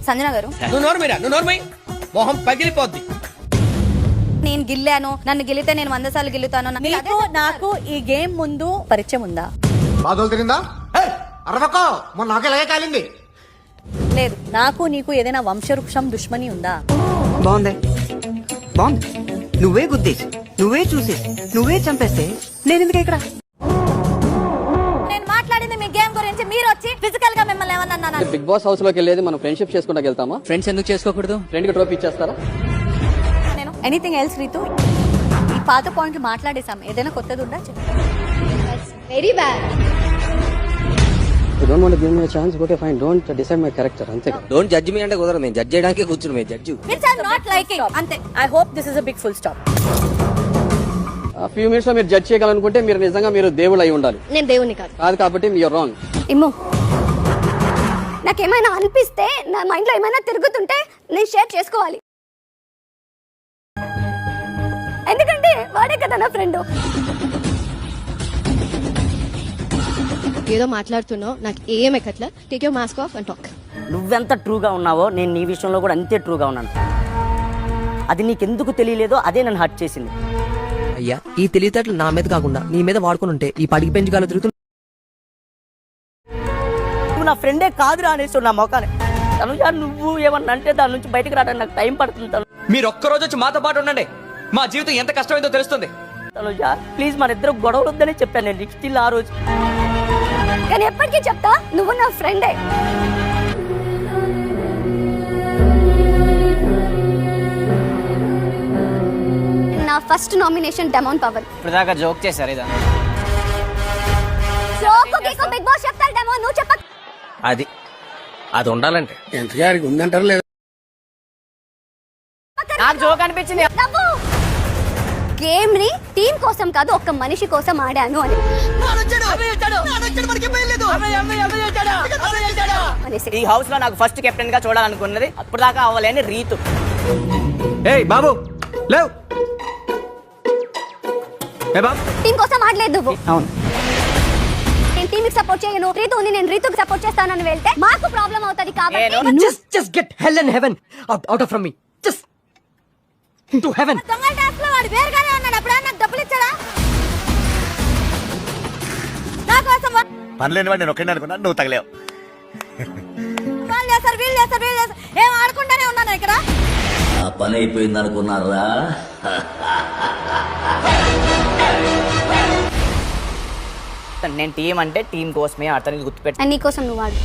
సంజన గారు నువ్వు నోర్మై మొహం పగిలిపోద్ది. నేను గిల్లాను, నన్ను గిల్లితే నేను 100 సార్లు గిల్లుతాను. నాకు ఈ గేమ్ ముందు పరిచయం ఉందా? బాధలు తిరిందా అరవకో మొన్న నాకు ఎలాగే కాలింది. లేదు. నాకు నీకు ఏదైనా వంశవృక్షం దుష్మని ఉందా? బాగుంది. నువ్వే గుద్దేసి, నువ్వే చూసేసి, నువ్వే చంపేస్తే నేను ఎందుకు ఇక్కడ? నేను మాట్లాడింది మీ గేమ్ గురించి, మీరు వచ్చి ఫిజికల్ గా మిమ్మల్ని ఏమన్నా. బిగ్ బాస్ హౌస్ లోకి వెళ్ళేది మనం ఫ్రెండ్షిప్ చేసుకుంటా వెళ్తామా? ఫ్రెండ్స్ ఎందుకు చేసుకోకూడదు? ఫ్రెండ్ కి ట్రోఫీ ఇచ్చేస్తారా? నేను ఎనీథింగ్ ఎల్స్ రీతు? ఈ పాత పాయింట్లు మాట్లాడేసాం, ఏదైనా కొత్తది ఉందా? Very bad. You don't want to give me a chance? Okay, fine. Don't decide my character. అంతే. డోంట్ జడ్జ్ మీ అంటే కుదరదు. నేను జడ్జ్ చేయడానికి కూర్చుని మేము judge. Which I'm not liking. అంతే. I hope this is a big full stop. A few minutes లో మీరు జడ్జ్ చేయగలనుకుంటే మీరు నిజంగా మీరు దేవుళ్ళు అయి ఉండాలి. నేను దేవుని కాదు. కాదు కాబట్టి you're wrong. ఇమ్ము, నాకేమైనా అనిపిస్తే, నా మైండ్ లో ఏమైనా తిరుగుతుంటే నేను షేర్ చేసుకోవాలి. ఎందుకంటే వాడే కదా నా ఫ్రెండ్. ఏదో మాట్లాడుతున్నావు, నాకు ఏం ఎక్కట్లా. Take your mask off and talk. నువ్వెంత ట్రూగా ఉన్నావో నేను నీ విషయంలో కూడా అంతే ట్రూగా ఉన్నాను. అది నీకెందుకు తెలియలేదో అదే నన్ను హర్ట్ చేసింది. అయ్యా, ఈ తెలివితేటలు నా మీద కాకుండా నీ మీద వాడుకుని ఉంటే ఈ పడికి పెంచగల తిరుగుతుంది. నువ్వు నా ఫ్రెండే కాదురా అనేసి నా మొఖాన్ని. తనుజా, నువ్వు ఏమన్నా అంటే దాని నుంచి బయటకు రావడానికి నాకు టైం పడుతుంది. మీరు ఒక్కరోజు వచ్చి మాతో పాటు ఉండండి, మా జీవితం ఎంత కష్టమైందో తెలుస్తుంది. తనుజా ప్లీజ్, మన ఇద్దరు గొడవలు వద్దని చెప్పాను నేను స్టిల్ ఆ రోజు. కానీ ఎప్పటికీ చెప్తా, నువ్వు నా ఫ్రెండే. నా ఫస్ట్ నామినేషన్ డెమాన్ పవన్. ఇప్పుడు దాకా జోక్ చేశారు ఇదా? బిగ్ బాస్ చెప్తారు డెమాన్, నువ్వు చెప్ప. అది ఉండాలంటే ఎంతగారికి ఉందంటారు లేదా? నాకు జోక్ అనిపించింది. గేమ్ ని టీం కోసం కాదు, ఒక్క మనిషి కోసం ఆడాను అని. ఈ హౌస్ లో నాకు ఫస్ట్ కెప్టెన్ గా చూడాలనుకున్నది అప్పుడు దాకా అవ్వలేని రీతు. ఏయ్ బాబు లేవ్. టీం కోసం ఆడలేదు నువ్వు. అవును, నేను టీం కి సపోర్ట్ చేయను. రీతు ఉంది, నేను రీతుకి సపోర్ట్ చేస్తానని వెళ్తే మాకు ప్రాబ్లం అవుతది కాబట్టి just get hell and heaven out of from me. Just to heaven. దొంగల టాస్క్ లో వాడు వేరుగానే ఉన్నాడు. అప్పుడు నాకు డబ్బులు ఇచ్చాడా? నా కోసం పనిలేని వాడు నేను ఒక్కడే అనుకున్నా, నువ్వు తగలేవు. వాళ్ళు చేస్తారు, వీళ్ళు చేస్తారు, ఏం ఆడకుండానే ఉన్నాను ఇక్కడ. ఆ పని అయిపోయింది అనుకున్నారా? నేను టీం అంటే టీం కోసమే ఆడతాను, గుర్తుపెట్టు. నీకోసం నువ్వు ఆడు.